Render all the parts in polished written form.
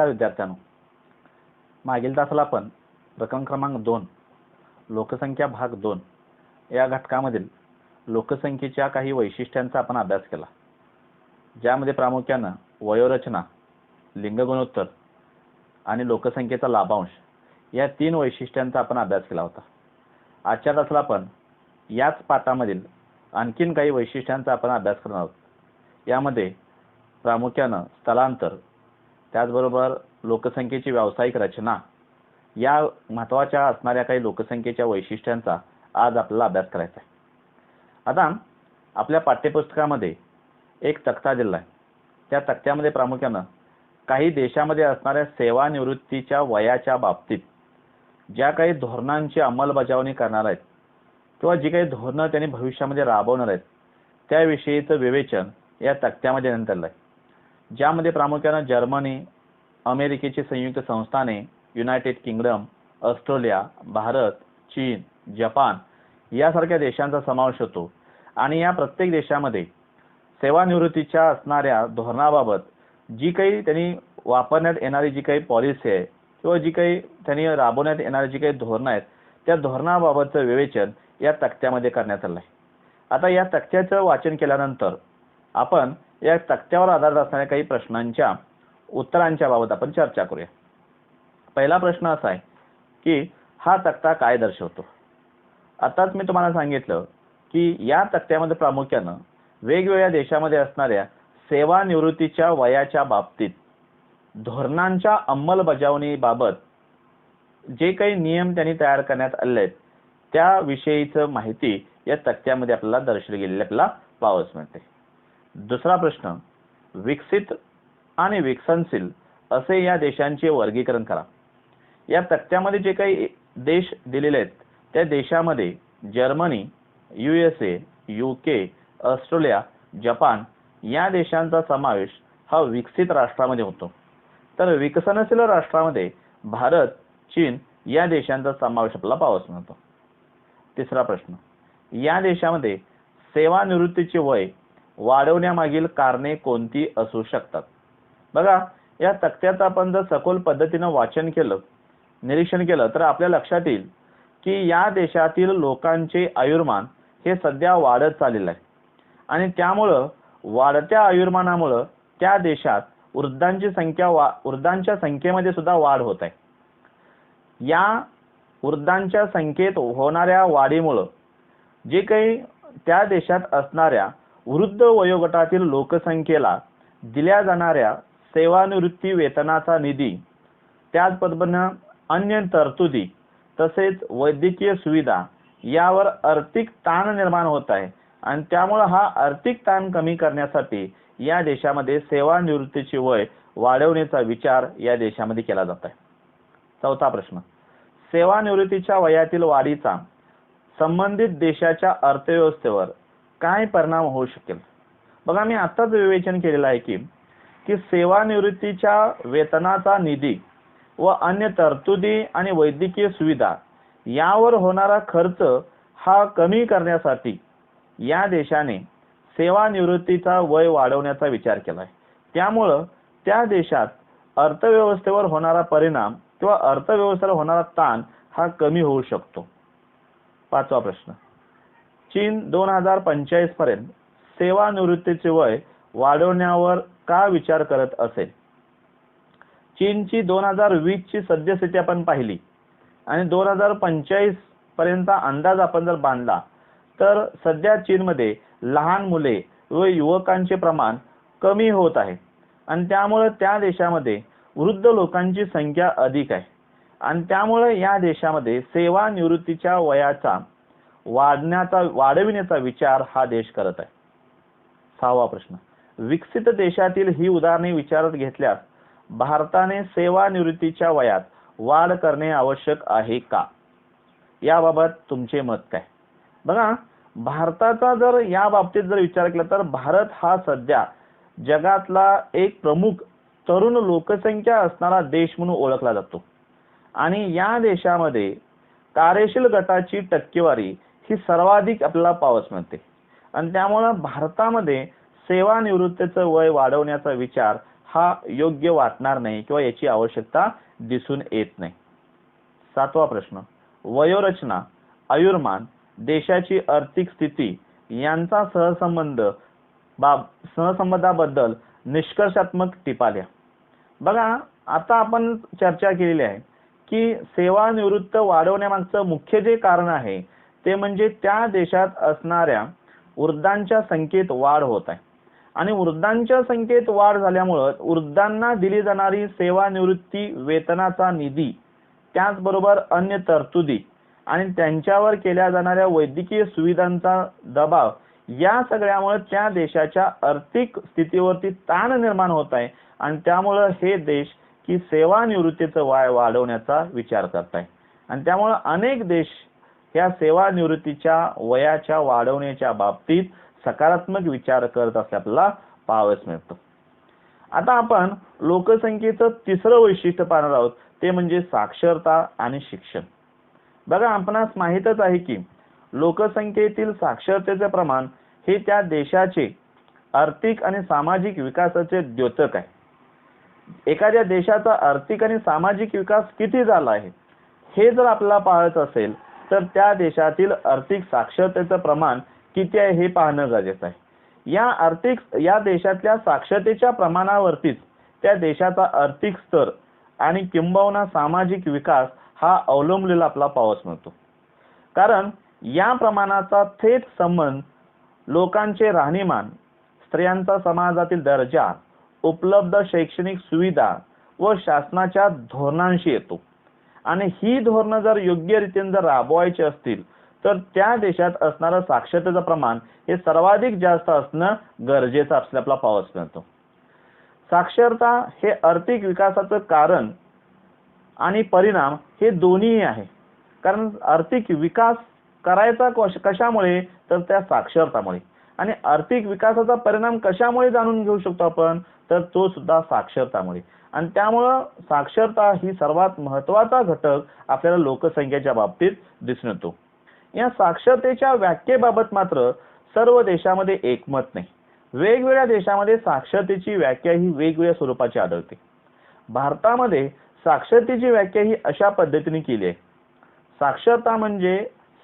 नमस्कार विद्यार्थ्यांनो, मागील तासाला आपण प्रकरण क्रमांक 2 लोकसंख्या भाग 2 या घटकामधील लोकसंख्येच्या काही वैशिष्ट्यांचा आपण अभ्यास केला, ज्यामध्ये प्रामुख्याने वयोरचना, लिंग गुणोत्तर आणि लोकसंख्येचा लाभांश या 3 वैशिष्ट्यांचा आपण अभ्यास केला होता। आजच्या तासाला आपण याच पाठामधील आणखीन काही वैशिष्ट्यांचा आपण अभ्यास करणार आहोत। यामध्ये प्रामुख्याने स्थलांतर, त्याचबरोबर लोकसंख्येची व्यावसायिक रचना या महत्त्वाच्या असणाऱ्या काही लोकसंख्येच्या वैशिष्ट्यांचा आज आपल्याला अभ्यास करायचा आहे। आता आपल्या पाठ्यपुस्तकामध्ये एक तक्ता दिला आहे। त्या तक्त्यामध्ये प्रामुख्याने काही देशामध्ये असणाऱ्या सेवानिवृत्तीच्या वयाच्या बाबतीत ज्या काही धोरणांची अंमलबजावणी करणार आहेत किंवा जी काही धोरणे त्यांनी भविष्यामध्ये राबवणार आहेत त्याविषयीचं विवेचन या तक्त्यामध्ये देण्यात आलं आहे, ज्यामध्ये प्रामुख्याने जर्मनी, अमेरिकेची संयुक्त संस्थाने, युनायटेड किंगडम, ऑस्ट्रेलिया, भारत, चीन, जपान यासारख्या देशांचा समावेश होतो। आणि या प्रत्येक देशामध्ये सेवानिवृत्तीच्या असणाऱ्या धोरणाबाबत जी काही त्यांनी वापरण्यात येणारी जी काही पॉलिसी आहे किंवा जी काही त्यांनी राबवण्यात येणारी जी काही धोरणं आहेत त्या धोरणाबाबतचं विवेचन या तक्त्यामध्ये करण्यात आलं आहे। आता या तक्त्याचं वाचन केल्यानंतर आपण या तक्त्यावर आधारित असणाऱ्या काही प्रश्नांच्या उत्तरांच्या बाबत आपण चर्चा करूया। पहिला प्रश्न असा आहे की हा तक्ता काय दर्शवतो। आताच मी तुम्हाला सांगितलं की या तक्त्यामध्ये प्रामुख्याने वेगवेगळ्या देशामध्ये असणाऱ्या सेवानिवृत्तीच्या वयाच्या बाबतीत धोरणांच्या अंमलबजावणीबाबत जे काही नियम त्यांनी तयार करण्यात आले आहेत त्याविषयीचं माहिती या तक्त्यामध्ये आपल्याला दर्शवली गेलेली आपल्याला पाहावयास मिळते। दुसरा प्रश्न, विकसित आणि विकसनशील असे या देशांचे वर्गीकरण करा। या तक्त्यामध्ये जे काही देश दिलेले आहेत त्या देशामध्ये Germany, USA, UK, Australia, Japan या देशांचा समावेश हा विकसित राष्ट्रामध्ये होतो, तर विकसनशील राष्ट्रामध्ये भारत, चीन या देशांचा समावेश आपल्याला पाहावयास मिळतो। तिसरा प्रश्न, या देशामध्ये सेवानिवृत्तीचे वय वाढवण्यामागील कारणे कोणती असू शकतात। बघा, या तक्त्याचं आपण जर सखोल पद्धतीने वाचन केलं, निरीक्षण केलं तर आपल्या लक्षात येईल की या देशातील लोकांचे आयुर्मान हे सध्या वाढत चाललेलं आहे आणि त्यामुळे वाढत्या आयुर्मानामुळे त्या देशात वृद्धांच्या संख्येमध्ये सुद्धा वाढ होत आहे। या वृद्धांच्या संख्येत होणाऱ्या वाढीमुळे जे काही त्या देशात असणाऱ्या वृद्ध वयोगटातील लोकसंख्येला दिल्या जाणाऱ्या सेवानिवृत्ती वेतनाचा निधी, त्याच पद्धतीने अन्य तरतुदी तसेच वैद्यकीय सुविधा यावर आर्थिक ताण निर्माण होत आहे आणि त्यामुळे हा आर्थिक ताण कमी करण्यासाठी या देशामध्ये सेवानिवृत्तीचे वय वाढवण्याचा विचार या देशामध्ये केला जात आहे। चौथा प्रश्न, सेवानिवृत्तीच्या वयातील वाढीचा संबंधित देशाच्या अर्थव्यवस्थेवर काय परिणाम होऊ शकेल। बघा, मी आताच विवेचन केलेलं आहे की सेवानिवृत्तीच्या वेतनाचा निधी व अन्य तरतुदी आणि वैद्यकीय सुविधा यावर होणारा खर्च हा कमी करण्यासाठी या देशाने सेवानिवृत्तीचा वय वाढवण्याचा विचार केला आहे। त्यामुळे त्या देशात अर्थव्यवस्थेवर होणारा परिणाम किंवा अर्थव्यवस्थेवर होणारा ताण हा कमी होऊ शकतो। पाचवा प्रश्न, चीन 2045 पर्यंत सेवानिवृत्तीचे वय वाढवण्यावर का विचार करत असेल। चीनची 2020 ची सद्यस्थिती आपण पाहिली आणि 2045 पर्यंतचा अंदाज आपण जर बांधला तर सध्या चीनमध्ये लहान मुले व युवकांचे प्रमाण कमी होत आहे आणि त्यामुळे त्या देशामध्ये वृद्ध लोकांची संख्या अधिक आहे आणि त्यामुळे या देशामध्ये सेवानिवृत्तीच्या वयाचा वाढविण्याचा विचार हा देश करत आहे। सहावा प्रश्न, विकसित देशातील ही उदाहरणे विचारात घेतल्यास भारताने सेवानिवृत्तीच्या वयात वाढ करणे आवश्यक आहे का, याबाबत तुमचे मत काय। बघा, भारताचा जर या बाबतीत जर विचार केला तर भारत हा सध्या जगातला एक प्रमुख तरुण लोकसंख्या असणारा देश म्हणून ओळखला जातो आणि या देशामध्ये कार्यशील गटाची टक्केवारी ही सर्वाधिक आपल्याला पाहावयास मिळते आणि त्यामुळे भारतामध्ये सेवानिवृत्तीचे वय वाढवण्याचा विचार हा योग्य वाटणार नाही किंवा याची आवश्यकता दिसून येत नाही. 7वा प्रश्न, वयोरचना, आयुर्मान, देशाची आर्थिक स्थिती यांचा सहसंबंधाबद्दल निष्कर्षात्मक टिपा लिहा. बघा, आता आपण चर्चा केलेली आहे की सेवानिवृत्त वाढवण्यामागचं मुख्य जे कारण आहे ते म्हणजे त्या देशात असणाऱ्या वृद्धांच्या संख्येत वाढ होत आहे आणि वृद्धांच्या संख्येत वाढ झाल्यामुळे वृद्धांना दिली जाणारी सेवानिवृत्ती वेतनाचा निधी, त्याचबरोबर अन्य तरतुदी आणि त्यांच्यावर केल्या जाणाऱ्या वैद्यकीय सुविधांचा दबाव, या सगळ्यामुळे त्या देशाच्या आर्थिक स्थितीवरती ताण निर्माण होत आहे आणि त्यामुळे हे देश की सेवानिवृत्तीचं वय वाढवण्याचा विचार करत आहे आणि त्यामुळे अनेक देश या सेवानिवृत्तीच्या वयाच्या वाढवण्याच्या बाबतीत सकारात्मक विचार करत असल्याला पाहावयास मिळतं. आता आपण लोकसंख्येचं तिसरं वैशिष्ट्य पाहणार आहोत, ते म्हणजे साक्षरता आणि शिक्षण. बघा, आपणास माहीतच आहे की लोकसंख्येतील साक्षरतेचे प्रमाण हे त्या देशाचे आर्थिक आणि सामाजिक विकासाचे द्योतक आहे. एखाद्या देशाचा आर्थिक आणि सामाजिक विकास किती झाला आहे हे जर आपल्याला पाहायचं असेल तर त्या देशातील आर्थिक साक्षरतेचं प्रमाण किती आहे हे पाहणं गरजेचं आहे. या देशातल्या साक्षरतेच्या प्रमाणावरतीच त्या देशाचा आर्थिक स्तर आणि किंबहुना सामाजिक विकास हा अवलंबलेला आपला पाहावयास मिळतो. कारण या प्रमाणाचा थेट संबंध लोकांचे राहणीमान, स्त्रियांचा समाजातील दर्जा, उपलब्ध शैक्षणिक सुविधा व शासनाच्या धोरणांशी येतो आणि ही धोरणं जर योग्य रीतीने जर राबवायची असतील तर त्या देशात असणारं साक्षरतेचं प्रमाण हे सर्वाधिक जास्त असणं गरजेचं असल्याला पाहावयास मिळतं. साक्षरता हे आर्थिक विकासाचं कारण आणि परिणाम हे दोन्ही आहे. कारण आर्थिक विकास करायचा कशामुळे तर त्या साक्षरतामुळे, आणि आर्थिक विकासाचा परिणाम कशामुळे जाणून घेऊ शकतो आपण तर तो सुद्धा साक्षरतामुळे. आणि त्यामुळं साक्षरता ही सर्वात महत्त्वाचा घटक आपल्याला लोकसंख्येच्या बाबतीत दिसून येतो. या साक्षरतेच्या व्याख्येबाबत मात्र सर्व देशामध्ये एकमत नाही. वेगवेगळ्या देशामध्ये साक्षरतेची व्याख्या ही वेगवेगळ्या स्वरूपाची आढळते. भारतामध्ये साक्षरतेची व्याख्या ही अशा पद्धतीने केली आहे. साक्षरता म्हणजे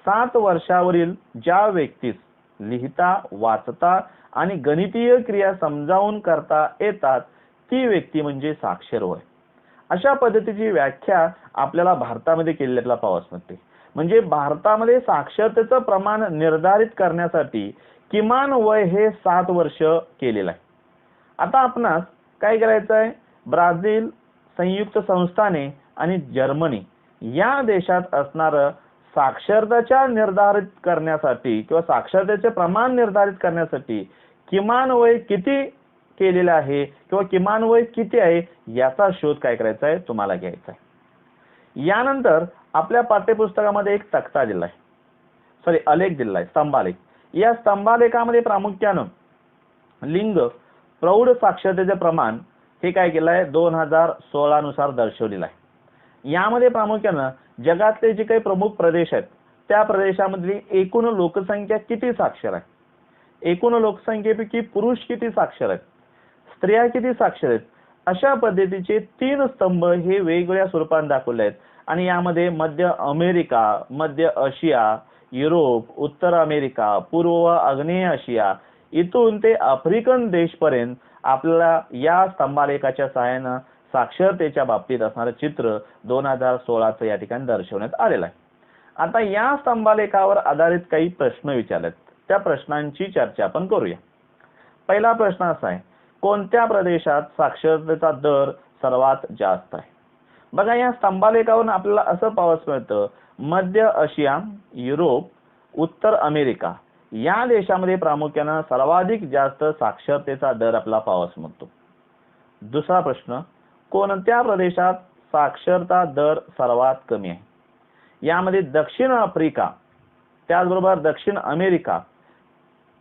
7 वर्षावरील ज्या व्यक्तीस लिहिता, वाचता आणि गणितीय क्रिया समजावून करता येतात ती व्यक्ती म्हणजे साक्षर होय. अशा पद्धतीची व्याख्या आपल्याला भारतामध्ये केलेली आपल्याला पाहावयास मिळते. म्हणजे भारतामध्ये साक्षरतेचं प्रमाण निर्धारित करण्यासाठी किमान वय हे 7 वर्ष केलेलं आहे. आता आपणास काय करायचं आहे, ब्राझील, संयुक्त संस्थाने आणि जर्मनी या देशात असणारं साक्षरतेच्या निर्धारित करण्यासाठी किंवा साक्षरतेचे प्रमाण निर्धारित करण्यासाठी किमान वय किती केलेलं आहे किंवा किमान वय किती आहे याचा शोध काय करायचा आहे तुम्हाला घ्यायचा आहे. यानंतर आपल्या पाठ्यपुस्तकामध्ये एक तक्ता दिला आहे, आलेख दिला आहे, स्तंभालेख. या स्तंभालेखामध्ये प्रामुख्यानं लिंग प्रौढ साक्षरतेचे प्रमाण हे काय केलं आहे 2016 नुसार दर्शवलेलं आहे. यामध्ये प्रामुख्यानं जगातले जे काही प्रमुख प्रदेश आहेत त्या प्रदेशामधली एकूण लोकसंख्या किती साक्षर आहे, एकूण लोकसंख्येपैकी पुरुष किती साक्षर आहेत, स्त्रिया किती साक्षर आहेत, अशा पद्धतीचे 3 स्तंभ हे वेगवेगळ्या स्वरूपात दाखवले आहेत. आणि यामध्ये मध्य अमेरिका, मध्य आशिया, युरोप, उत्तर अमेरिका, पूर्व व आग्नेय आशिया इथून ते आफ्रिकन देशपर्यंत आपल्याला या स्तंभालेखाच्या सहाय्याने साक्षरतेच्या बाबतीत असणारे चित्र 2016चं या ठिकाणी दर्शवण्यात आलेलं आहे. आता या स्तंभालेखावर आधारित काही प्रश्न विचारलेत, त्या प्रश्नांची चर्चा आपण करूया. पहिला प्रश्न असा आहे, कोणत्या प्रदेशात साक्षरतेचा दर सर्वात जास्त आहे? बघा, या स्तंभालेखावरून आपल्याला असं पाहावयास मिळतं मध्य आशिया, युरोप, उत्तर अमेरिका या देशामध्ये प्रामुख्याने सर्वाधिक जास्त साक्षरतेचा दर आपल्याला पाहावयास मिळतो. दुसरा प्रश्न, कोणत्या प्रदेशात साक्षरता दर सर्वात कमी आहे? यामध्ये दक्षिण आफ्रिका, त्याचबरोबर दक्षिण अमेरिका,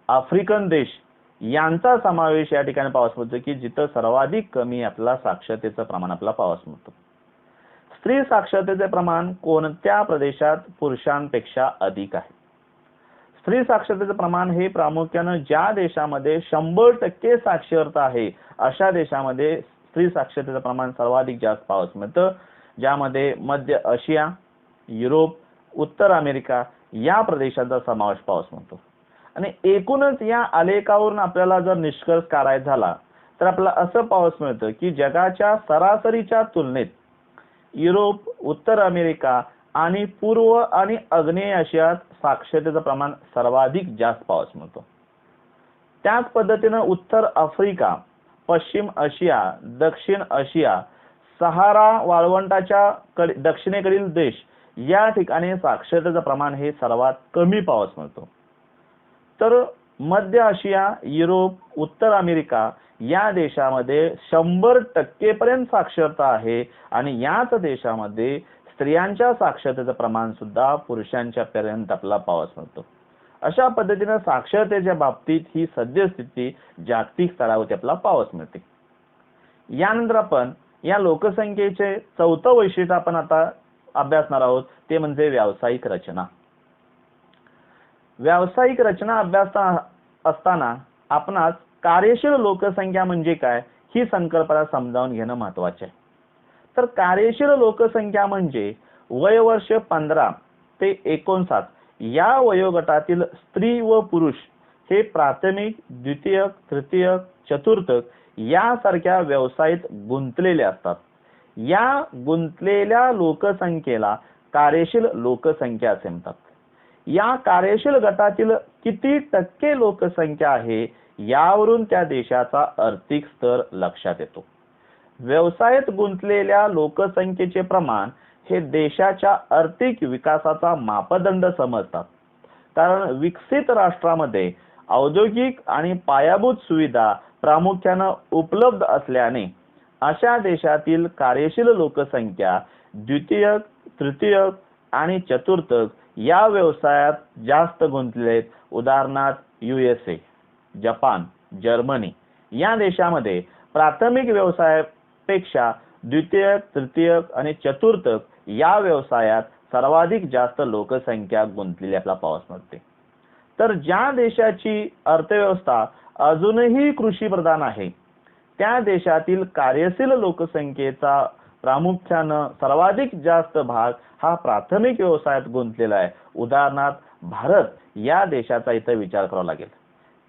आफ्रिकन देश यांचा समावेश या ठिकाणी पाहावयास मिळतो की जिथे सर्वाधिक कमी आपल्याला साक्षरतेचं प्रमाण आपल्याला पाहावयास मिळतं. स्त्री साक्षरतेचे प्रमाण कोणत्या प्रदेशात पुरुषांपेक्षा अधिक आहे? स्त्री साक्षरतेचे प्रमाण हे प्रामुख्याने ज्या देशामध्ये 100% साक्षरता आहे अशा देशामध्ये स्त्री साक्षरतेचं प्रमाण सर्वाधिक जास्त पाहावयास मिळतं, ज्यामध्ये मध्य आशिया, युरोप, उत्तर अमेरिका या प्रदेशांचा समावेश पाहावयास मिळतो. आणि एकूणच या आलेखावरून आपल्याला जर निष्कर्ष काढायचा झाला तर आपल्याला असं पाहावयास मिळतं की जगाच्या सरासरीच्या तुलनेत युरोप, उत्तर अमेरिका आणि पूर्व आणि आग्नेय आशियात साक्षरतेचं प्रमाण सर्वाधिक जास्त पाहावयास मिळतं. त्याच पद्धतीने उत्तर आफ्रिका, पश्चिम आशिया, दक्षिण आशिया, सहारा वाळवंटाच्या दक्षिणेकडील देश या ठिकाणी साक्षरतेचं प्रमाण हे सर्वात कमी पाहावयास मिळतं. तर मध्य आशिया, युरोप, उत्तर अमेरिका या देशामध्ये 100% पर्यंत साक्षरता आहे आणि याच देशामध्ये स्त्रियांच्या साक्षरतेचं प्रमाण सुद्धा पुरुषांच्या पर्यंत आपल्याला पाहावयास मिळतं. अशा पद्धतीने साक्षरतेच्या बाबतीत ही सद्यस्थिती जागतिक स्तरावरती आपल्याला पाहावयास मिळते. यानंतर आपण या लोकसंख्येचे चौथं वैशिष्ट्य आपण आता अभ्यासणार आहोत, ते म्हणजे व्यावसायिक रचना. व्यावसायिक रचना अभ्यासता असताना आपणास कार्यशील लोकसंख्या म्हणजे काय ही संकल्पना समजावून घेणं महत्त्वाचे आहे. तर कार्यशील लोकसंख्या म्हणजे वयवर्ष 15 ते 59 या वयोगटातील स्त्री व पुरुष हे प्राथमिक, द्वितीयक, तृतीयक, चतुर्थक यासारख्या व्यवसायात गुंतलेले असतात. या गुंतलेल्या लोकसंख्येला कार्यशील लोकसंख्या असे म्हणतात. या कार्यशील गटातील किती टक्के लोकसंख्या आहे यावरून त्या देशाचा आर्थिक स्तर लक्षात येतो. व्यवसायात गुंतलेल्या लोकसंख्येचे प्रमाण हे देशाच्या आर्थिक विकासाचा मापदंड समजतात. कारण विकसित राष्ट्रामध्ये औद्योगिक आणि पायाभूत सुविधा प्रामुख्याने उपलब्ध असल्याने अशा देशातील कार्यशील लोकसंख्या द्वितीयक, तृतीयक आणि चतुर्थक या व्यवसायात जास्त गुंतलेले आहेत. उदाहरणार्थ USA, जपान, जर्मनी या देशामध्ये प्राथमिक व्यवसायापेक्षा द्वितीयक, तृतीयक आणि चतुर्थक या व्यवसायात सर्वाधिक जास्त लोकसंख्या गुंतलेली आपल्याला पाहावयास मिळते. तर ज्या देशाची अर्थव्यवस्था अजूनही कृषी प्रधान आहे त्या देशातील कार्यशील लोकसंख्येचा प्रामुख्याने सर्वाधिक जास्त भाग हा प्राथमिक व्यवसायात गुंतलेला आहे. उदाहरणार्थ भारत या देशाचा इथे विचार करावा लागेल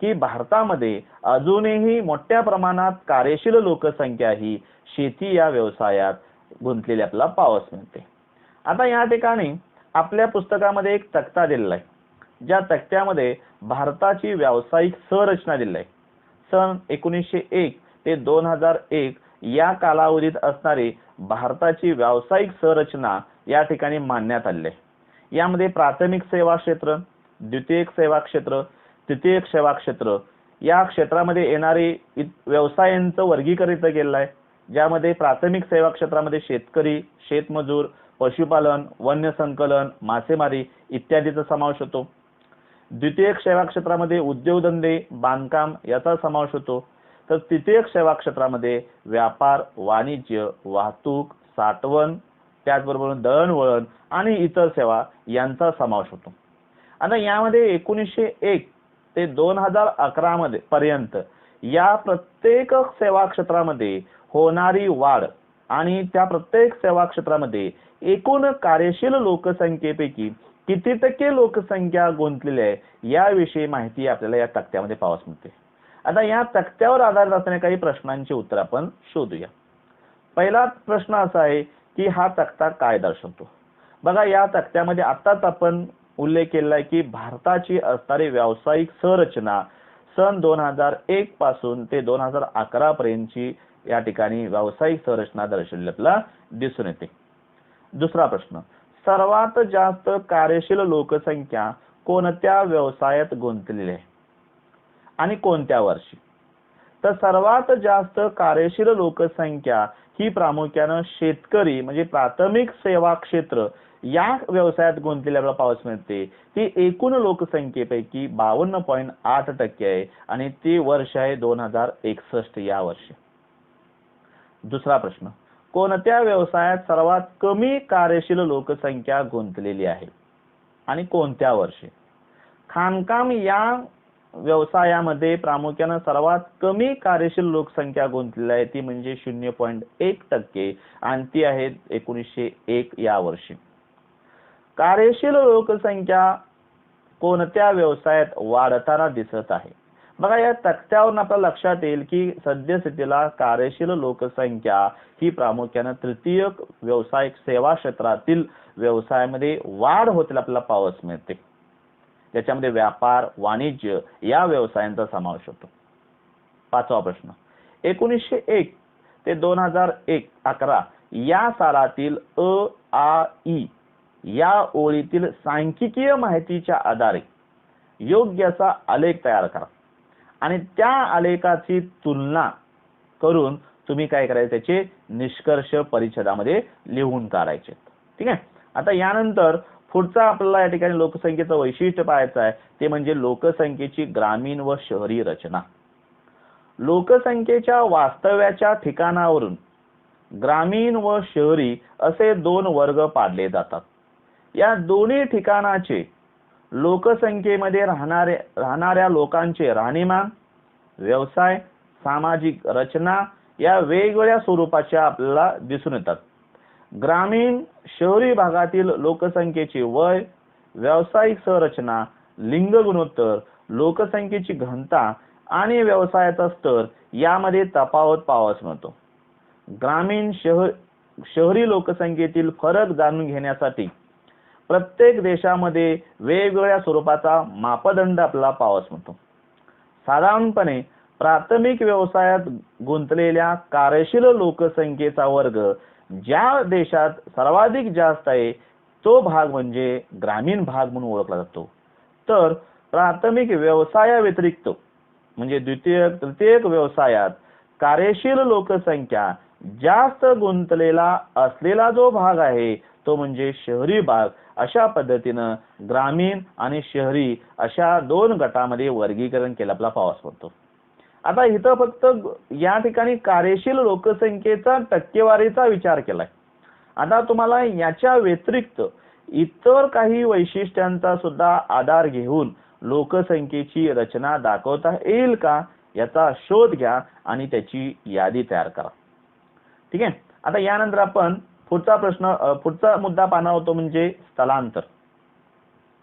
की भारतामध्ये अजूनही मोठ्या प्रमाणात कार्यशील लोकसंख्या ही शेती या व्यवसायात गुंतलेली आपल्याला पाहावयास मिळते. आता या ठिकाणी आपल्या पुस्तकामध्ये एक तक्ता दिलेला आहे, ज्या तक्त्यामध्ये भारताची व्यावसायिक संरचना दिलेली आहे. सन 1901 ते 2001 या कालावधीत असणारी भारताची व्यावसायिक संरचना या ठिकाणी मांडण्यात आली आहे. यामध्ये प्राथमिक सेवा क्षेत्र, द्वितीयक सेवा क्षेत्र, तृतीयक सेवा क्षेत्र या क्षेत्रामध्ये येणारे व्यवसायांचं वर्गीकरण केलेलं आहे. ज्यामध्ये प्राथमिक सेवा क्षेत्रामध्ये शेतकरी, शेतमजूर, पशुपालन, वन्य संकलन, मासेमारी इत्यादीचा समावेश होतो. द्वितीयक सेवा क्षेत्रामध्ये उद्योगधंदे, बांधकाम याचा समावेश होतो. तर तृतीयक सेवा क्षेत्रामध्ये व्यापार, वाणिज्य, वाहतूक, साठवण, त्याचबरोबर दळणवळण आणि इतर सेवा यांचा समावेश होतो. आता यामध्ये 1901 ते 2011 पर्यंत या प्रत्येक सेवा क्षेत्रामध्ये होणारी वाढ आणि त्या प्रत्येक सेवा क्षेत्रामध्ये एकूण कार्यशील लोकसंख्येपैकी किती टक्के लोकसंख्या गुंतलेली आहे याविषयी माहिती आपल्याला या तक्त्यामध्ये पाहावयास मिळते. आता या तक्त्यावर आधारित असणाऱ्या काही प्रश्नांची उत्तर आपण शोधूया. पहिला प्रश्न असा आहे की हा तक्ता काय दर्शवतो. बघा, या तक्त्यामध्ये आताच आपण उल्लेख केला आहे की भारताची असणारी व्यावसायिक संरचना सन 2001 पासून ते 2011 पर्यंतची या ठिकाणी व्यावसायिक संरचना दर्शवलेली आपल्याला दिसून येते. दुसरा प्रश्न, सर्वात जास्त कार्यशील लोकसंख्या कोणत्या व्यवसायात गुंतलेली आहे आणि कोणत्या वर्षी. तर सर्वात जास्त कार्यशील लोकसंख्या ही प्रामुख्याने शेतकरी म्हणजे प्राथमिक सेवा क्षेत्र या व्यवसायात गुंतलेली आपल्याला पाहावयास मिळते. ती एकूण लोकसंख्येपैकी 52.8% आहे आणि ते वर्ष आहे 2061 या वर्षी. दुसरा प्रश्न, कोणत्या व्यवसायात सर्वात कमी कार्यशील लोकसंख्या गुंतलेली आहे आणि कोणत्या वर्षी. खाणकाम या व्यवसायामध्ये प्रामुख्याने सर्वात कमी कार्यशील लोकसंख्या गुंतलेली आहे ती म्हणजे 0.1% आणि ती आहे 1901 या वर्षी. कार्यशील लोकसंख्या कोणत्या व्यवसायात वाढताना दिसत आहे? बघा, या तक्त्यावरून आपल्याला लक्षात येईल की सद्यस्थितीला कार्यशील लोकसंख्या ही प्रामुख्याने तृतीयक व्यावसायिक सेवा क्षेत्रातील व्यवसायामध्ये वाढ होतील आपल्याला पाहावयास मिळते. याच्यामध्ये व्यापार, वाणिज्य या व्यवसायांचा समावेश होतो. पाचवा प्रश्न, 1901 ते 2011 या सालातील अ.आ.इ. या ओळीतील सांख्यिकीय माहितीच्या आधारे योग्य असा आलेख तयार करा आणि त्या आलेखाची तुलना करून तुम्ही काय करायचे, त्याचे निष्कर्ष परिच्छेदामध्ये लिहून काढायचे. ठीक आहे. आता यानंतर पुढचा आपल्याला या ठिकाणी लोकसंख्येचं वैशिष्ट्य पाहायचं आहे ते म्हणजे लोकसंख्येची ग्रामीण व शहरी रचना. लोकसंख्येच्या वास्तव्याच्या ठिकाणावरून ग्रामीण व शहरी असे दोन वर्ग पाडले जातात. या दोन्ही ठिकाणाचे लोकसंख्येमध्ये राहणाऱ्या लोकांचे राहणीमान, व्यवसाय, सामाजिक रचना या वेगवेगळ्या स्वरूपाच्या आपल्याला दिसून येतात. ग्रामीण शहरी भागातील लोकसंख्येचे वय, व्यावसायिक संरचना, लिंग गुणोत्तर, लोकसंख्येची घनता आणि व्यवसायाचा स्तर यामध्ये तफावत पाहावयास मिळतो. ग्रामीण शहरी लोकसंख्येतील फरक जाणून घेण्यासाठी प्रत्येक देशामध्ये वेगवेगळ्या स्वरूपाचा मापदंड आपल्याला पाहावयास मिळतो. साधारणपणे प्राथमिक व्यवसायात गुंतलेल्या कार्यशील लोकसंख्येचा वर्ग ज्या देशात सर्वाधिक जास्त आहे तो भाग म्हणजे ग्रामीण भाग म्हणून ओळखला जातो. तर प्राथमिक व्यवसायाव्यतिरिक्त म्हणजे द्वितीयक तृतीयक व्यवसायात कार्यशील लोकसंख्या जास्त गुंतलेला असलेला जो भाग आहे तो म्हणजे शहरी भाग. अशा पद्धतीनं ग्रामीण आणि शहरी अशा दोन गटामध्ये वर्गीकरण केलं आपल्याला पाहावयास मिळतो. आता इथं फक्त या ठिकाणी कार्यशील लोकसंख्येचा टक्केवारीचा विचार केलाय. आता तुम्हाला याच्या व्यतिरिक्त इतर काही वैशिष्ट्यांचा सुद्धा आधार घेऊन लोकसंख्येची रचना दाखवता येईल का याचा शोध घ्या आणि त्याची यादी तयार करा. ठीक आहे. आता यानंतर आपण पुढचा मुद्दा पाहणार होतो म्हणजे स्थलांतर.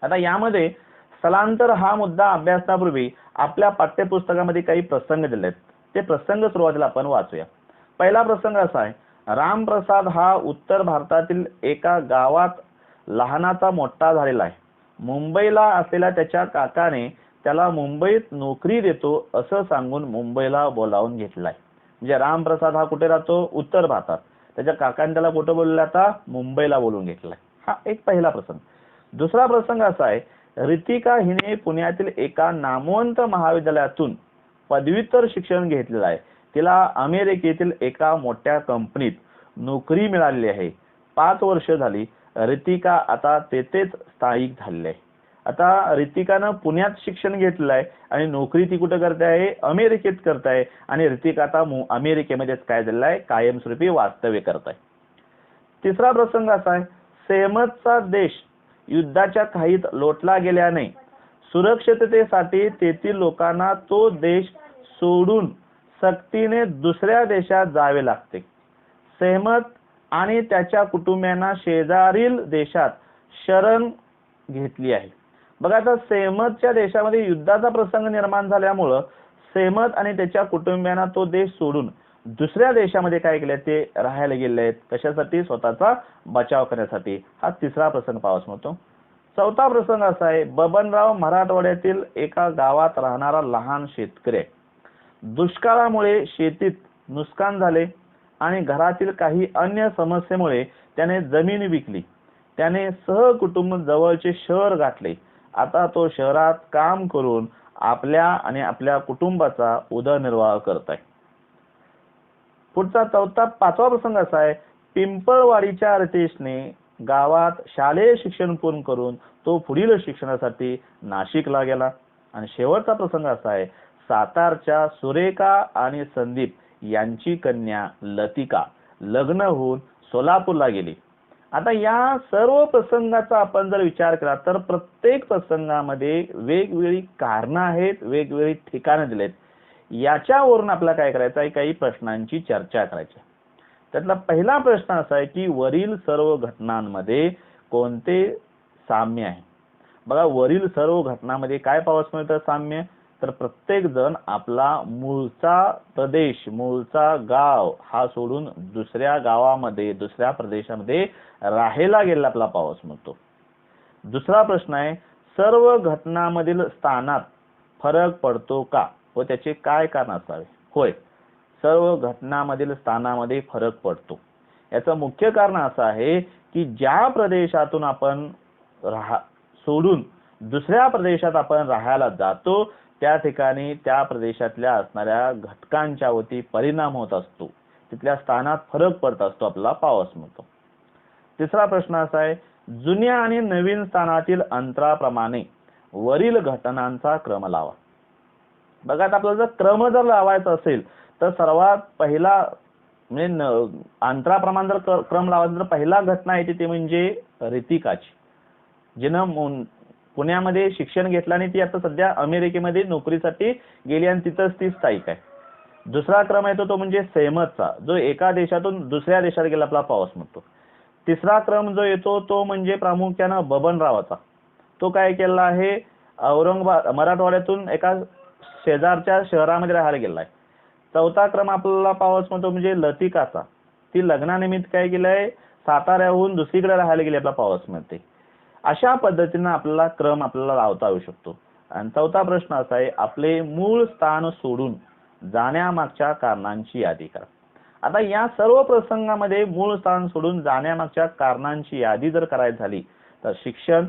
आता यामध्ये स्थलांतर हा मुद्दा अभ्यासण्यापूर्वी आपल्या पाठ्यपुस्तकामध्ये काही प्रसंग दिले आहेत. ते प्रसंग सुरुवातीला आपण वाचूया. पहिला प्रसंग असा आहे, रामप्रसाद हा उत्तर भारतातील एका गावात लहानाचा मोठा झालेला आहे. मुंबईला असलेल्या त्याच्या काकाने त्याला मुंबईत नोकरी देतो असं सांगून मुंबईला बोलावून घेतलाय. म्हणजे रामप्रसाद हा कुठे राहतो, उत्तर भारतात. त्याच्या काकाने त्याला कुठे बोलवलं, आता मुंबईला बोलवून घेतलाय. हा एक पहिला प्रसंग. दुसरा प्रसंग असा आहे, रितिका हिने पुण्यातील एका नामवंत महाविद्यालयातून पदव्युत्तर शिक्षण घेतलेलं आहे. तिला अमेरिकेतील एका मोठ्या कंपनीत नोकरी मिळालेली आहे. 5 वर्ष झाली. रितिका आता तेथेच स्थायिक झालेली आहे. आता रितिकानं पुण्यात शिक्षण घेतलेलं आहे आणि नोकरी ती कुठे करते आहे, अमेरिकेत करत आहे. आणि रितिका आता अमेरिकेमध्येच काय झालेलं आहे, कायमस्वरूपी वास्तव्य करत आहे. तिसरा प्रसंग असा आहे, सेहमतचा देश युद्धाच्या खाईत लोटला गेल्याने सुरक्षिततेसाठी तेथील लोकांना तो देश सोडून सक्तीने दुसऱ्या देशात जावे लागते. सेहमत आणि त्याच्या कुटुंबियांना शेजारील देशात शरण घेतली आहे. बघा, आता सेहमतच्या देशामध्ये युद्धाचा प्रसंग निर्माण झाल्यामुळं सेहमत आणि त्याच्या कुटुंबियांना तो देश सोडून दुसऱ्या देशामध्ये काय केले, ते राहायला गेले आहेत. कशासाठी, स्वतःचा बचाव करण्यासाठी. हा तिसरा प्रसंग पाहावयास मिळतो. चौथा प्रसंग असा आहे, बबनराव मराठवाड्यातील एका गावात राहणारा लहान शेतकरी. दुष्काळामुळे शेतीत नुकसान झाले आणि घरातील काही अन्य समस्येमुळे त्याने जमीन विकली. त्याने सहकुटुंब जवळचे शहर गाठले. आता तो शहरात काम करून आपल्या आणि आपल्या कुटुंबाचा उदरनिर्वाह करत आहे. पुढचा पाचवा प्रसंग असा आहे, पिंपळवाडीच्या रितेशने गावात शालेय शिक्षण पूर्ण करून तो पुढील शिक्षणासाठी नाशिकला गेला. आणि शेवटचा प्रसंग असा आहे, सातारच्या सुरेखा आणि संदीप यांची कन्या लतिका लग्न होऊन सोलापूरला गेली आता या सर्व प्रसंगाचा आपण जर विचार केला तर प्रत्येक प्रसंगामध्ये वेगवेगळी कारणं आहेत, वेगवेगळी ठिकाणं दिलेत. याच्यावरून आपल्याला काय करायचं आहे, काही प्रश्नांची चर्चा करायची. त्यातला पहिला प्रश्न असा आहे की वरील सर्व घटनांमध्ये कोणते साम्य आहे. बघा, वरील सर्व घटनांमध्ये काय पाहावयास मिळतं साम्य, तर प्रत्येक जण आपला मूळचा प्रदेश, मूळचा गाव हा सोडून दुसऱ्या गावामध्ये, दुसऱ्या प्रदेशामध्ये राहायला गेलेला आपल्याला पाहावयास मिळतो. दुसरा प्रश्न आहे, सर्व घटनांमधील स्थानात फरक पडतो का व त्याचे काय कारण असावे. होय, सर्व घटनांमधील स्थानामध्ये फरक पडतो. याचं मुख्य कारण असं आहे की ज्या प्रदेशातून आपण सोडून दुसऱ्या प्रदेशात आपण राहायला जातो त्या ठिकाणी त्या प्रदेशातल्या असणाऱ्या घटकांच्या वरती परिणाम होत असतो, तिथल्या स्थानात फरक पडत असतो आपल्याला पाहावयास मिळतो. तिसरा प्रश्न असा आहे, जुन्या आणि नवीन स्थानातील अंतराप्रमाणे वरील घटनांचा क्रम लावा. बघा, आता आपल्याला जर क्रम जर लावायचा असेल तर सर्वात पहिला म्हणजे अंतराप्रमाणे जर क्रम लावायचा तर पहिला घटना येते ते म्हणजे रितिकाची, जिनं पुण्यामध्ये शिक्षण घेतलं आणि ती आता सध्या अमेरिकेमध्ये नोकरीसाठी गेली आणि तिथंच ती स्थायिक आहे. दुसरा क्रम येतो तो म्हणजे सेहमतचा, जो एका देशातून दुसऱ्या देशात गेला आपला पाहावयास मिळतो. तिसरा क्रम जो येतो तो म्हणजे प्रामुख्यानं बबनरावाचा, तो काय केला आहे, मराठवाड्यातून एका शेजारच्या शहरामध्ये राहायला गेलाय. चौथा क्रम आपल्याला पाहावयास मिळतो म्हणजे लतिकाचा, ती लग्नानिमित्त काय केलंय, साताऱ्याहून दुसरीकडे राहायला गेली आपल्याला पाहावयास मिळते. अशा पद्धतीने आपल्याला क्रम आपल्याला लावता येऊ शकतो. आणि चौथा प्रश्न असा आहे, आपले मूळ स्थान सोडून जाण्यामागच्या कारणांची यादी करा. आता या सर्व प्रसंगामध्ये मूळ स्थान सोडून जाण्यामागच्या कारणांची यादी जर करायची झाली तर शिक्षण,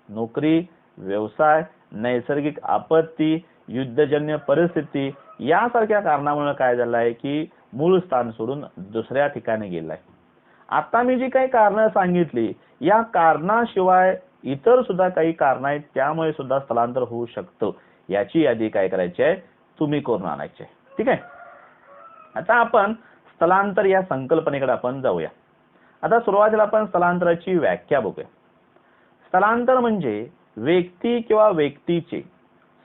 नोकरी, व्यवसाय, नैसर्गिक आपत्ती, युद्धजन्य परिस्थिती यासारख्या कारणामुळे काय झालं आहे की मूळ स्थान सोडून दुसऱ्या ठिकाणी गेलाय. आता मी जी काही कारणं सांगितली या कारणाशिवाय इतर सुद्धा काही कारण आहेत, त्यामुळे सुद्धा स्थलांतर होऊ शकतं. याची यादी काय करायची आहे, तुम्ही करून आणायची आहे. ठीक आहे. आता आपण स्थलांतर या संकल्पनेकडे आपण जाऊया. आता सुरुवातीला आपण स्थलांतराची व्याख्या बघूया. स्थलांतर म्हणजे व्यक्ती किंवा व्यक्तीचे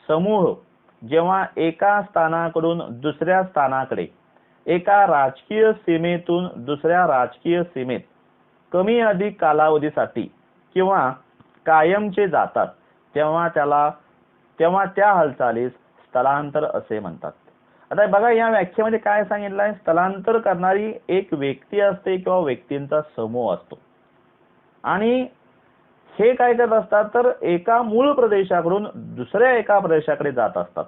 समूह जेव्हा एका स्थानाकडून दुसऱ्या स्थानाकडे, एका राजकीय सीमेतून दुसऱ्या राजकीय सीमेत कमी अधिक कालावधीसाठी किंवा कायमचे जातात तेव्हा त्या हालचालीस स्थलांतर असे म्हणतात. आता बघा, या व्याख्येमध्ये काय सांगितलं आहे, स्थलांतर करणारी एक व्यक्ती असते किंवा व्यक्तींचा समूह असतो आणि हे काय करत असतात तर एका मूळ प्रदेशाकडून दुसऱ्या एका प्रदेशाकडे जात असतात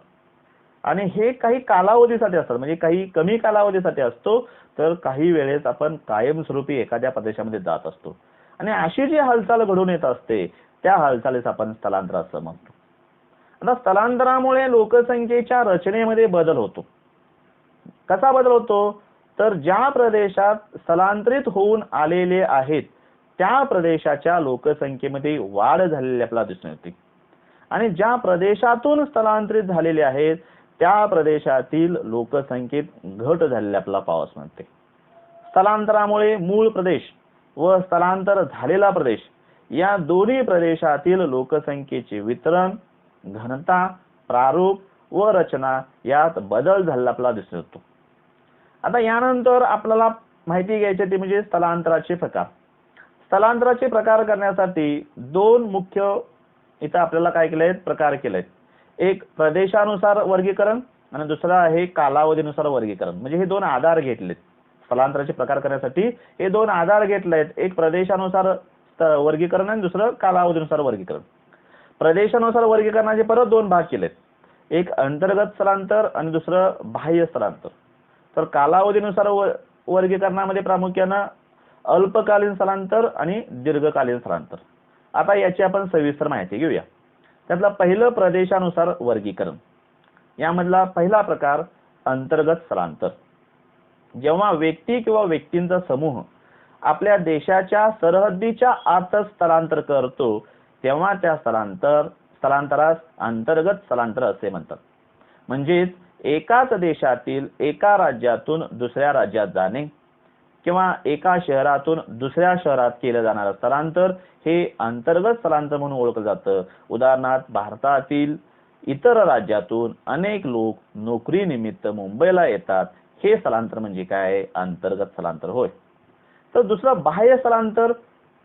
आणि हे काही कालावधीसाठी असतात, म्हणजे काही कमी कालावधीसाठी असतो तर काही वेळेस आपण कायमस्वरूपी एखाद्या प्रदेशामध्ये जात असतो आणि अशी जी हालचाल घडून येत असते त्या हालचालीस आपण स्थलांतर असं म्हणतो. आता स्थलांतरामुळे लोकसंख्येच्या रचनेमध्ये बदल होतो. कसा बदल होतो, तर ज्या प्रदेशात स्थलांतरित होऊन आलेले आहेत त्या प्रदेशाच्या लोकसंख्येमध्ये वाढ झालेली आपल्याला दिसून येते आणि ज्या प्रदेशातून स्थलांतरित झालेले आहेत त्या प्रदेशातील लोकसंख्येत घट झालेली आपल्याला पाहावयास मिळते. स्थलांतरामुळे मूळ प्रदेश व स्थलांतर झालेला प्रदेश या दोन्ही प्रदेशातील लोकसंख्येचे वितरण, घनता, प्रारूप व रचना यात बदल झालेला आपल्याला दिसून येतो. आता यानंतर आपल्याला माहिती घ्यायची ती म्हणजे स्थलांतराचे प्रकार. स्थलांतराचे प्रकार करण्यासाठी दोन मुख्य इथं आपल्याला काय केले आहेत, प्रकार केले आहेत. एक प्रदेशानुसार वर्गीकरण आणि दुसरा आहे कालावधीनुसार वर्गीकरण. म्हणजे हे दोन आधार घेतलेत स्थलांतराचे प्रकार करण्यासाठी, हे दोन आधार घेतले आहेत. एक प्रदेशानुसार वर्गीकरण आणि दुसरं कालावधीनुसार वर्गीकरण. प्रदेशानुसार वर्गीकरणाचे परत दोन भाग केलेत, एक अंतर्गत स्थलांतर आणि दुसरं बाह्य स्थलांतर. तर कालावधीनुसार वर्गीकरणामध्ये प्रामुख्याने अल्पकालीन स्थलांतर आणि दीर्घकालीन स्थलांतर. आता याची आपण सविस्तर माहिती घेऊया. त्यातला पहिलं प्रदेशानुसार वर्गीकरण. यामधला पहिला प्रकार अंतर्गत स्थलांतर. जेव्हा व्यक्ती किंवा व्यक्तींचा समूह आपल्या देशाच्या सरहद्दीच्या आत स्थलांतर करतो तेव्हा त्या स्थलांतरास अंतर्गत स्थलांतर असे म्हणतात. म्हणजेच एकाच देशातील एका राज्यातून दुसऱ्या राज्यात जाणे किंवा एका शहरातून दुसऱ्या शहरात केलं जाणारं स्थलांतर हे अंतर्गत स्थलांतर म्हणून ओळखलं जातं. उदाहरणार्थ भारतातील इतर राज्यातून अनेक लोक नोकरीनिमित्त मुंबईला येतात, हे स्थलांतर म्हणजे काय? अंतर्गत स्थलांतर होय. तर दुसरं बाह्य स्थलांतर,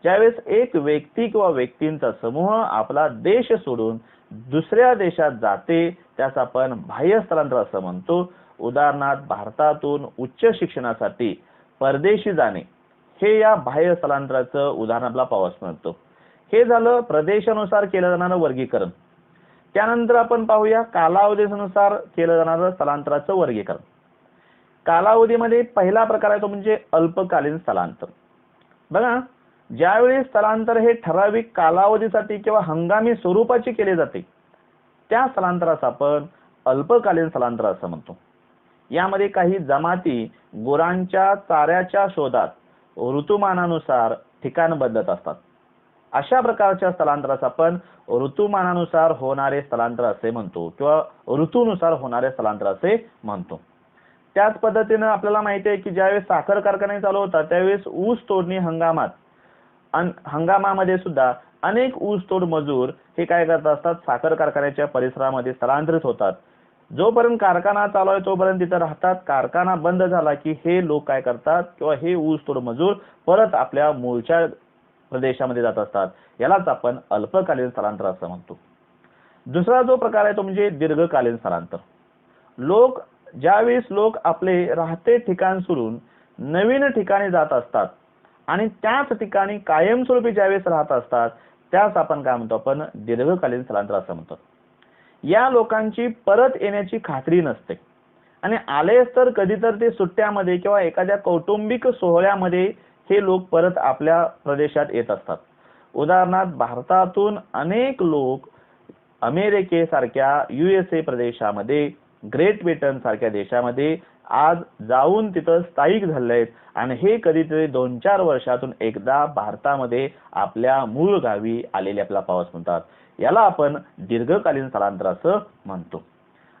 ज्यावेळेस एक व्यक्ती किंवा व्यक्तींचा समूह आपला देश सोडून दुसऱ्या देशात जाते, त्यास आपण बाह्य स्थलांतर असं म्हणतो. उदाहरणार्थ भारतातून उच्च शिक्षणासाठी परदेशी जाणे हे या बाह्य स्थलांतराचं उदाहरण आपल्याला पाहावयास मिळतं. हे झालं प्रदेशानुसार केलं जाणारं वर्गीकरण. त्यानंतर आपण पाहूया कालावधीनुसार केलं जाणारं स्थलांतराचं वर्गीकरण. कालावधीमध्ये पहिला प्रकार आहे तो म्हणजे अल्पकालीन स्थलांतर. बघा, ज्यावेळी स्थलांतर हे ठराविक कालावधीसाठी किंवा हंगामी स्वरूपाचे केले जाते, त्या स्थलांतरास आपण अल्पकालीन स्थलांतर असं म्हणतो. यामध्ये काही जमाती गुरांच्या चाऱ्याच्या शोधात ऋतुमानानुसार ठिकाण बदलत असतात. अशा प्रकारच्या स्थलांतरास आपण ऋतुमानानुसार होणारे स्थलांतर असे म्हणतो किंवा ऋतूनुसार होणारे स्थलांतर असे म्हणतो. त्याच पद्धतीने आपल्याला माहिती आहे की ज्यावेळेस साखर कारखाने चालू होतात त्यावेळेस ऊस तोडणी हंगामामध्ये सुद्धा अनेक ऊसतोड मजूर हे काय करत असतात? साखर कारखान्याच्या परिसरामध्ये स्थलांतरित होतात. जोपर्यंत कारखाना चालू आहे तोपर्यंत तिथे राहतात. कारखाना बंद झाला की हे लोक काय करतात किंवा हे ऊसतोड मजूर परत आपल्या मूळच्या प्रदेशामध्ये जात असतात. यालाच आपण अल्पकालीन स्थलांतर असं म्हणतो. दुसरा जो प्रकार आहे तो म्हणजे दीर्घकालीन स्थलांतर. ज्यावेळेस लोक आपले राहते ठिकाण सोडून नवीन ठिकाणी जात असतात आणि त्याच ठिकाणी कायमस्वरूपी ज्यावेळेस राहत असतात त्यास आपण काय म्हणतो? आपण दीर्घकालीन स्थलांतर असं म्हणतो. या लोकांची परत येण्याची खात्री नसते आणि आलेच तर कधीतरी ते सुट्ट्यामध्ये किंवा एखाद्या कौटुंबिक सोहळ्यामध्ये हे लोक परत आपल्या प्रदेशात येत असतात. उदाहरणार्थ भारतातून अनेक लोक अमेरिकेसारख्या USA प्रदेशामध्ये, ग्रेट ब्रिटन सारख्या देशामध्ये आज जाऊन तिथं स्थायिक झाले आहेत आणि हे कधीतरी 2-4 वर्षातून एकदा भारतामध्ये आपल्या मूळ गावी आलेले आपल्याला पाहावयास मिळतात. याला आपण दीर्घकालीन स्थलांतर असं म्हणतो.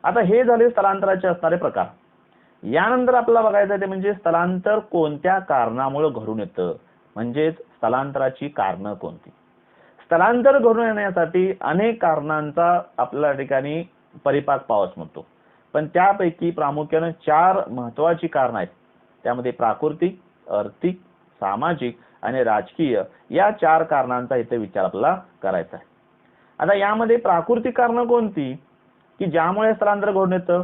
आता हे झाले स्थलांतराचे असणारे प्रकार. यानंतर आपल्याला बघायचं ते म्हणजे स्थलांतर कोणत्या कारणामुळे घडून येतं, म्हणजेच स्थलांतराची कारणं कोणती. स्थलांतर घडून येण्यासाठी अनेक कारणांचा आपल्या ठिकाणी परिपाक पाहावयास मिळतो, पण त्यापैकी प्रामुख्याने 4 महत्त्वाची कारणं आहेत. त्यामध्ये प्राकृतिक, आर्थिक, सामाजिक आणि राजकीय या 4 कारणांचा इथे विचार आपल्याला करायचा आहे. आता यामध्ये प्राकृतिक कारणं कोणती की ज्यामुळे स्थलांतर घडून येतं?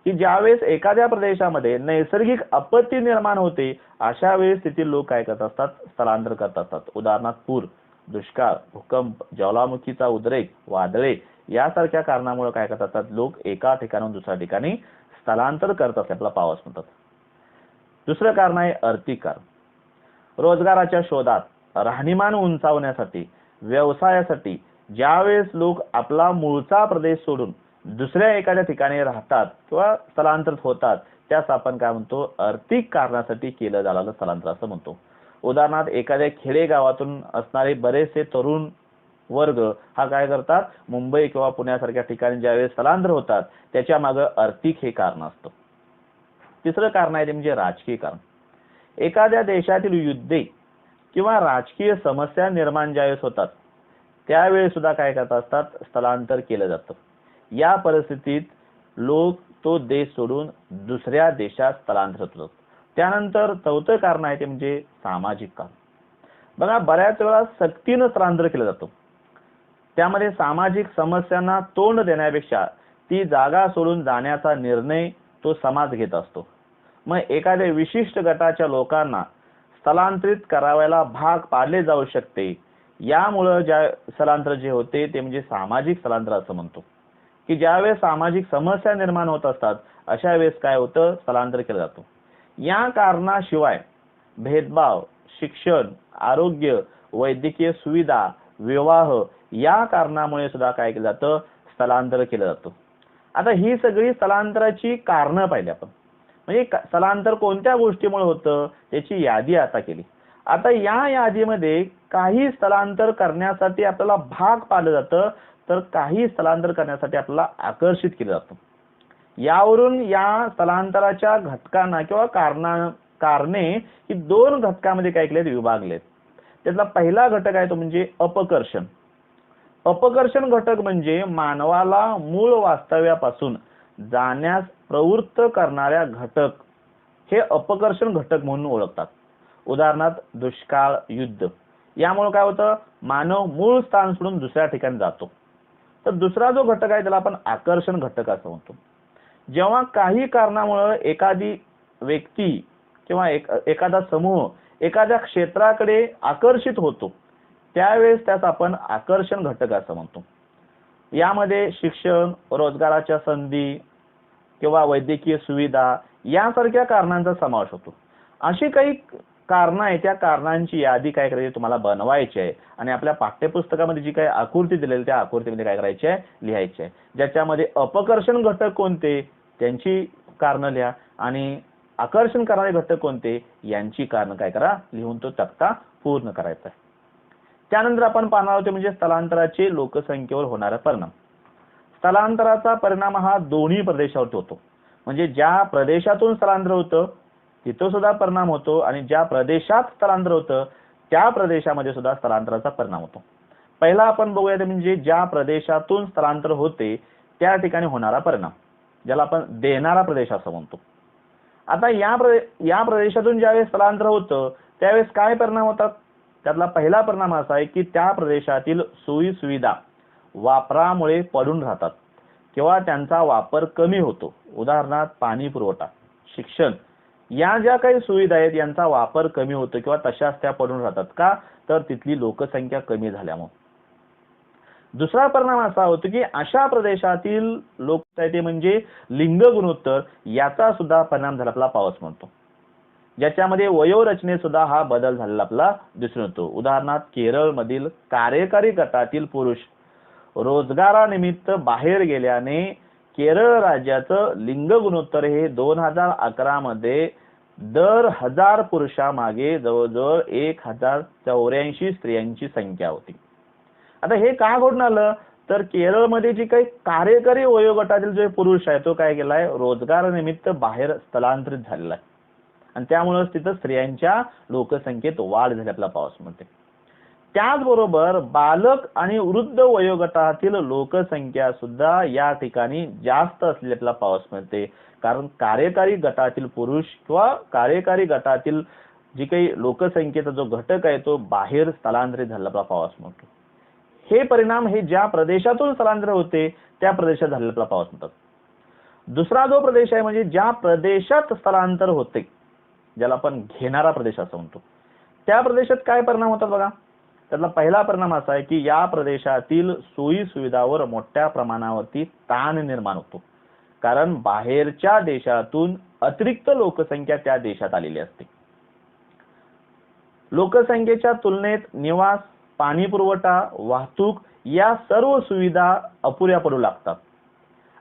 की ज्यावेळेस एखाद्या प्रदेशामध्ये नैसर्गिक आपत्ती निर्माण होते अशा वेळेस तेथील लोक काय करत असतात? स्थलांतर करत असतात. उदाहरणार्थ पूर, दुष्काळ, भूकंप, ज्वालामुखीचा उद्रेक, वादळे यासारख्या कारणामुळे काय करत असतात? लोक एका ठिकाणाहून दुसऱ्या ठिकाणी स्थलांतर करत असल्याचं आपल्याला पाहावयास मिळतात. दुसरं कारण आहे आर्थिक कारण. रोजगाराच्या शोधात, राहणीमान उंचावण्यासाठी, व्यवसायासाठी ज्यावेळेस लोक आपला मूळचा प्रदेश सोडून दुसऱ्या एखाद्या ठिकाणी राहतात किंवा स्थलांतरित होतात त्यास आपण काय म्हणतो? आर्थिक कारणासाठी केलं जाणारं स्थलांतर असं म्हणतो. उदाहरणार्थ एखाद्या खेडेगावातून असणारे बरेचसे तरुण वर्ग हा काय करतात? मुंबई किंवा पुण्यासारख्या ठिकाणी ज्यावेळेस स्थलांतर होतात त्याच्या मागे आर्थिक हे कारण असतं. तिसरं कारण आहे ते म्हणजे राजकीय कारण. एखाद्या देशातील युद्धे किंवा राजकीय समस्या निर्माण ज्यावेळेस होतात त्यावेळेस सुद्धा काय करत असतात? स्थलांतर केलं जातं. या परिस्थितीत लोक तो देश सोडून दुसऱ्या देशात स्थलांतरित होतात. त्यानंतर चौथं कारण आहे ते म्हणजे सामाजिक कारण. बघा, बऱ्याच वेळा सक्तीनं स्थलांतर केलं जातं. त्यामध्ये सामाजिक समस्यांना तोंड देण्यापेक्षा ती जागा सोडून जाण्याचा निर्णय तो समाज घेत असतो. मग एखाद्या विशिष्ट गटाच्या लोकांना स्थलांतरित करावयाला भाग पाडले जाऊ शकते. यामुळे ज्या स्थलांतर जे होते ते म्हणजे सामाजिक स्थलांतर असं म्हणतो. की ज्यावेळेस सामाजिक समस्या निर्माण होत असतात अशा वेळेस काय होतं? स्थलांतर केलं जातं. या कारणाशिवाय भेदभाव, शिक्षण, आरोग्य, वैद्यकीय सुविधा, विवाह या कारणामुळे सुद्धा काय केलं जातं? स्थलांतर केलं जातं. आता ही सगळी स्थलांतराची कारणं पाहिली आपण, म्हणजे स्थलांतर कोणत्या गोष्टीमुळे होतं याची यादी आता केली. आता या यादीमध्ये काही स्थलांतर करण्यासाठी आपल्याला भाग पाडलं जातं तर काही स्थलांतर करण्यासाठी आपल्याला आकर्षित केलं जातं. यावरून या स्थलांतराच्या घटकांना किंवा कारणे ही दोन घटकामध्ये काय केलेत, विभागलेत. त्यातला पहिला घटक आहे तो म्हणजे अपकर्षण. अपकर्षण घटक म्हणजे मानवाला मूळ वास्तव्यापासून जाण्यास प्रवृत्त करणाऱ्या घटक हे अपकर्षण घटक म्हणून ओळखतात. उदाहरणार्थ दुष्काळ, युद्ध यामुळे काय होतं, मानव मूळ स्थान सोडून दुसऱ्या ठिकाणी जातो. तर दुसरा जो घटक आहे त्याला आपण आकर्षण घटक असं म्हणतो. जेव्हा काही कारणामुळे एखादी व्यक्ती किंवा एखादा समूह एखाद्या क्षेत्राकडे आकर्षित होतो त्यावेळेस त्यास आपण आकर्षण घटक असं म्हणतो. यामध्ये शिक्षण, रोजगाराच्या संधी किंवा वैद्यकीय सुविधा यासारख्या कारणांचा समावेश होतो. अशी काही कारणं आहे, त्या कारणांची यादी काय करायची तुम्हाला बनवायची आहे आणि आपल्या पाठ्यपुस्तकामध्ये जी काही आकृती दिलेली त्या आकृतीमध्ये काय करायची आहे, लिहायची आहे. ज्याच्यामध्ये अपकर्षण घटक कोणते त्यांची कारणं लिहा आणि आकर्षण करणारे घटक कोणते यांची कारणं काय करा, लिहून तो तक्ता पूर्ण करायचा आहे. त्यानंतर आपण पाहणार आहोत म्हणजे स्थलांतराचे लोकसंख्येवर होणारा परिणाम. स्थलांतराचा परिणाम हा दोन्ही प्रदेशावर होतो. म्हणजे ज्या प्रदेशातून स्थलांतर होतं तिथं सुद्धा परिणाम होतो आणि ज्या प्रदेशात स्थलांतर होतं त्या प्रदेशामध्ये सुद्धा स्थलांतराचा परिणाम होतो. पहिला आपण बघूया ते म्हणजे ज्या प्रदेशातून स्थलांतर होते त्या ठिकाणी होणारा परिणाम, ज्याला आपण देणारा प्रदेश असं म्हणतो. आता या प्रदेशातून ज्यावेळेस स्थलांतर होतं त्यावेळेस काय परिणाम होतात, त्यातला पहिला परिणाम असा आहे की त्या प्रदेशातील सोयी सुविधा वापरामुळे पडून राहतात किंवा त्यांचा वापर कमी होतो. उदाहरणार्थ पाणी पुरवठा, शिक्षण या ज्या काही सुविधा आहेत यांचा वापर कमी होतो किंवा तशाच त्या पडून राहतात. का तर तिथली लोकसंख्या कमी झाल्यामुळे. दुसरा परिणाम असा होतो की अशा प्रदेशातील लोकसंख्या म्हणजे लिंग गुणोत्तर याचा सुद्धा परिणाम झाला आपला पाऊस म्हणतो, ज्याच्यामध्ये वयोरचनेत सुद्धा हा बदल झालेला आपला दिसून येतो. उदाहरणार्थ केरळमधील कार्यकारी गटातील पुरुष रोजगारानिमित्त बाहेर गेल्याने केरळ राज्याचं लिंग गुणोत्तर हे 2011 मध्ये दर 1000 पुरुषामागे जवळजवळ 1084 स्त्रियांची संख्या होती. आता हे का घडून आलं तर केरळमध्ये जी काही कार्यकारी वयोगटातील जे पुरुष आहे तो काय केलाय, रोजगारानिमित्त बाहेर स्थलांतरित झालेला आहे आणि त्यामुळे तिथं स्त्रियांच्या लोकसंख्येत वाढ झाली आपला पाऊस म्हणते. त्याचबरोबर बालक आणि वृद्ध वयोगटातील लोकसंख्या सुद्धा या ठिकाणी जास्त असलेली आपला पाऊस मिळते. कारण कार्यकारी गटातील पुरुष किंवा कार्यकारी गटातील जी काही लोकसंख्येचा जो घटक आहे तो बाहेर स्थलांतरित झालेला आपला पाऊस मिळतो. हे परिणाम हे ज्या प्रदेशातून स्थलांतर होते त्या प्रदेशात झालेला आपला पाऊस मिळतात. दुसरा जो प्रदेश आहे म्हणजे ज्या प्रदेशात स्थलांतर होते ज्याला आपण घेणारा प्रदेश असं म्हणतो त्या प्रदेशात काय परिणाम होतात बघा. त्यातला पहिला परिणाम असा आहे की या प्रदेशातील सोयी सुविधावर मोठ्या प्रमाणावरती ताण निर्माण होतो. कारण बाहेरच्या देशातून अतिरिक्त लोकसंख्या त्या देशात आलेली असते. लोकसंख्येच्या तुलनेत निवास, पाणी पुरवठा, वाहतूक या सर्व सुविधा अपुऱ्या पडू लागतात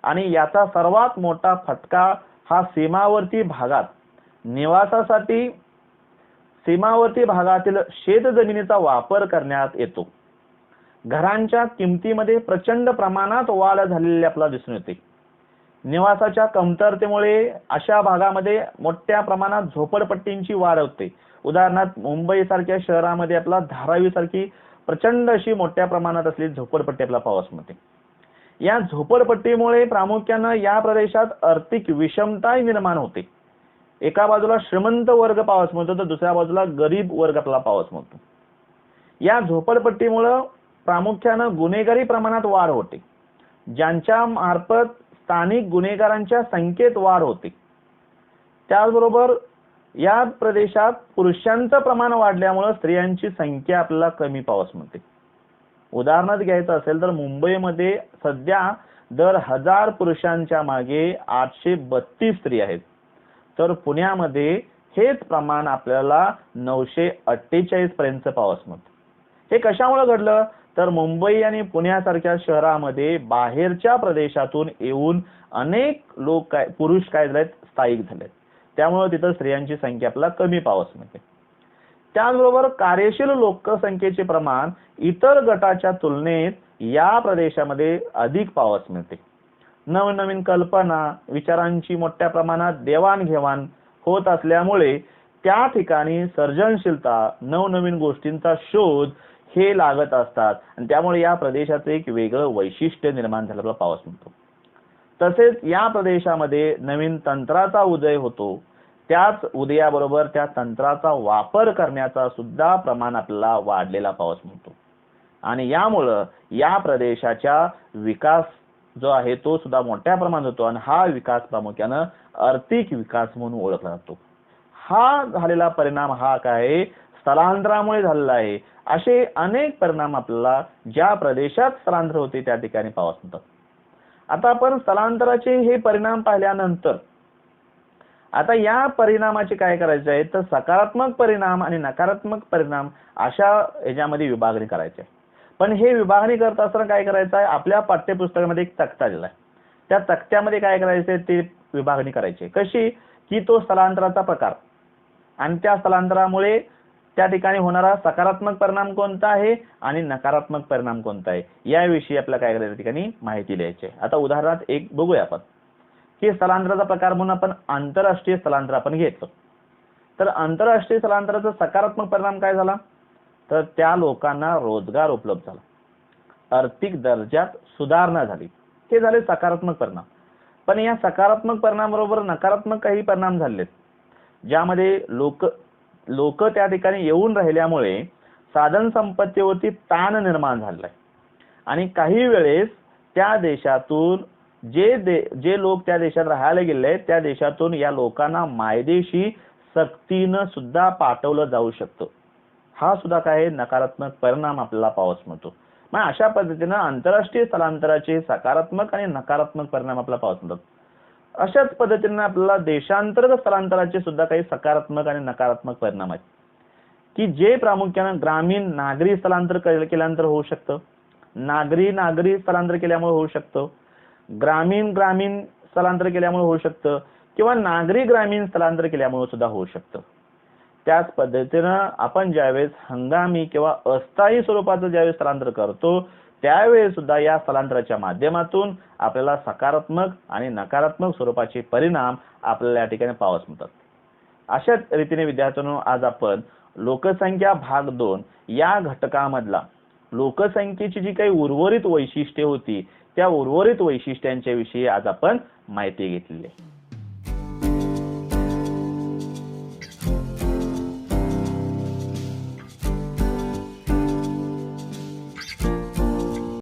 आणि याचा सर्वात मोठा फटका हा सीमावर्ती भागात निवासासाठी सीमावर्ती भागातील शेत जमिनीचा वापर करण्यात येतो. घरांच्या किमतीमध्ये प्रचंड प्रमाणात वाढ झालेली आपल्याला दिसून येते. निवासाच्या कमतरतेमुळे अशा भागामध्ये मोठ्या प्रमाणात झोपडपट्टींची वाढ होते. उदाहरणार्थ मुंबई सारख्या शहरामध्ये आपला धारावी सारखी प्रचंड अशी मोठ्या प्रमाणात असलेली झोपडपट्टी आपला पावसामध्ये. या झोपडपट्टीमुळे प्रामुख्याने या प्रदेशात आर्थिक विषमता निर्माण होते. एका बाजूला श्रीमंत वर्ग पावस म्हणतो तर दुसऱ्या बाजूला गरीब वर्ग आपला पावस म्हणतो. या झोपडपट्टीमुळे प्रामुख्याने गुन्हेगारी प्रमाणात वाढ होते, ज्यांच्या मार्फत स्थानिक गुन्हेगारांच्या संख्येत वाढ होते. त्याचबरोबर या प्रदेशात पुरुषांचं प्रमाण वाढल्यामुळे स्त्रियांची संख्या आपल्याला कमी पावस मिळते. उदाहरणार्थ घ्यायचं असेल तर मुंबईमध्ये सध्या दर 1000 पुरुषांच्या मागे 832 स्त्री आहेत, तर पुण्यामध्ये हेच प्रमाण आपल्याला 948 पर्यंत पावस मिळतं. हे कशामुळे घडलं तर मुंबई आणि पुण्यासारख्या शहरामध्ये बाहेरच्या प्रदेशातून येऊन अनेक लोक पुरुष काय झालेत, स्थायिक झालेत. त्यामुळे तिथं स्त्रियांची संख्या आपल्याला कमी पावस मिळते. त्याचबरोबर कार्यशील लोकसंख्येचे प्रमाण इतर गटाच्या तुलनेत या प्रदेशामध्ये अधिक पावस मिळते. नवनवीन कल्पना, विचारांची मोठ्या प्रमाणात देवाणघेवाण होत असल्यामुळे त्या ठिकाणी सर्जनशीलता, नवनवीन गोष्टींचा शोध हे लागत असतात आणि त्यामुळे या प्रदेशाचं एक वेगळं वैशिष्ट्य निर्माण झालेला पाऊस म्हणतो. तसेच या प्रदेशामध्ये नवीन तंत्राचा उदय होतो. त्याच उदयाबरोबर त्या तंत्राचा वापर करण्याचा सुद्धा प्रमाण आपल्याला वाढलेला पाऊस म्हणतो. आणि यामुळं या प्रदेशाच्या विकास जो आहे तो सुद्धा मोठ्या प्रमाणात होतो आणि हा विकास प्रामुख्यानं आर्थिक विकास म्हणून ओळखला जातो. हा झालेला परिणाम हा काय स्थलांतरामुळे झालेला आहे. असे अनेक परिणाम आपल्याला ज्या प्रदेशात स्थलांतर होते त्या ठिकाणी पाऊस म्हणतात. आता आपण स्थलांतराचे हे परिणाम पाहिल्यानंतर आता या परिणामाचे काय करायचे आहे तर सकारात्मक परिणाम आणि नकारात्मक परिणाम अशा याच्यामध्ये विभागणी करायची आहे. पण हे विभागणी करत असताना काय करायचं आहे आपल्या पाठ्यपुस्तकामध्ये एक तक्ता दिला आहे. त्या तक्त्यामध्ये काय करायचं ते विभागणी करायची कशी की तो स्थलांतराचा प्रकार आणि त्या स्थलांतरामुळे त्या ठिकाणी होणारा सकारात्मक परिणाम कोणता आहे आणि नकारात्मक परिणाम कोणता आहे याविषयी आपल्याला काय करायचं ठिकाणी माहिती द्यायची आहे. आता उदाहरणार्थ एक बघूया आपण की स्थलांतराचा प्रकार म्हणून आपण आंतरराष्ट्रीय स्थलांतर आपण घेतलं. तर आंतरराष्ट्रीय स्थलांतराचा सकारात्मक परिणाम काय झाला तर त्या लोकांना रोजगार उपलब्ध झाला, आर्थिक दर्जात सुधारणा झाली, हे झाले सकारात्मक परिणाम. पण या सकारात्मक परिणामाबरोबर नकारात्मक काही परिणाम झालेत ज्यामध्ये लोक त्या ठिकाणी येऊन राहिल्यामुळे साधन संपत्तीवरती ताण निर्माण झालेला आहे आणि काही वेळेस त्या देशातून जे लोक त्या देशात राहायला गेले त्या देशातून या लोकांना मायदेशी सक्तीनं सुद्धा पाठवलं जाऊ शकतं. हा सुद्धा काय नकारात्मक परिणाम आपल्याला पाऊस म्हणतो. मग अशा पद्धतीनं आंतरराष्ट्रीय स्थलांतराचे सकारात्मक आणि नकारात्मक परिणाम आपल्याला पाऊस म्हणतात. अशाच पद्धतीने आपल्याला देशांतर्गत स्थलांतराचे सुद्धा काही सकारात्मक आणि नकारात्मक परिणाम आहेत की जे प्रामुख्याने ग्रामीण नागरी स्थलांतर केल्यानंतर होऊ शकतं, नागरी स्थलांतर केल्यामुळे होऊ शकतं, ग्रामीण स्थलांतर केल्यामुळे होऊ शकतं किंवा नागरी ग्रामीण स्थलांतर केल्यामुळे सुद्धा होऊ शकतं. त्याच पद्धतीनं आपण ज्यावेळेस हंगामी किंवा अस्थायी स्वरूपाचं ज्यावेळेस स्थलांतर करतो त्यावेळेस सुद्धा या स्थलांतराच्या माध्यमातून आपल्याला सकारात्मक आणि नकारात्मक स्वरूपाचे परिणाम आपल्याला या ठिकाणी पाऊस म्हणतात. अशाच रीतीने विद्यार्थ्यांनो आज आपण लोकसंख्या भाग 2 या घटकामधला लोकसंख्येची जी काही उर्वरित वैशिष्ट्ये होती त्या उर्वरित वैशिष्ट्यांच्या विषयी आज आपण माहिती घेतलेली आहे.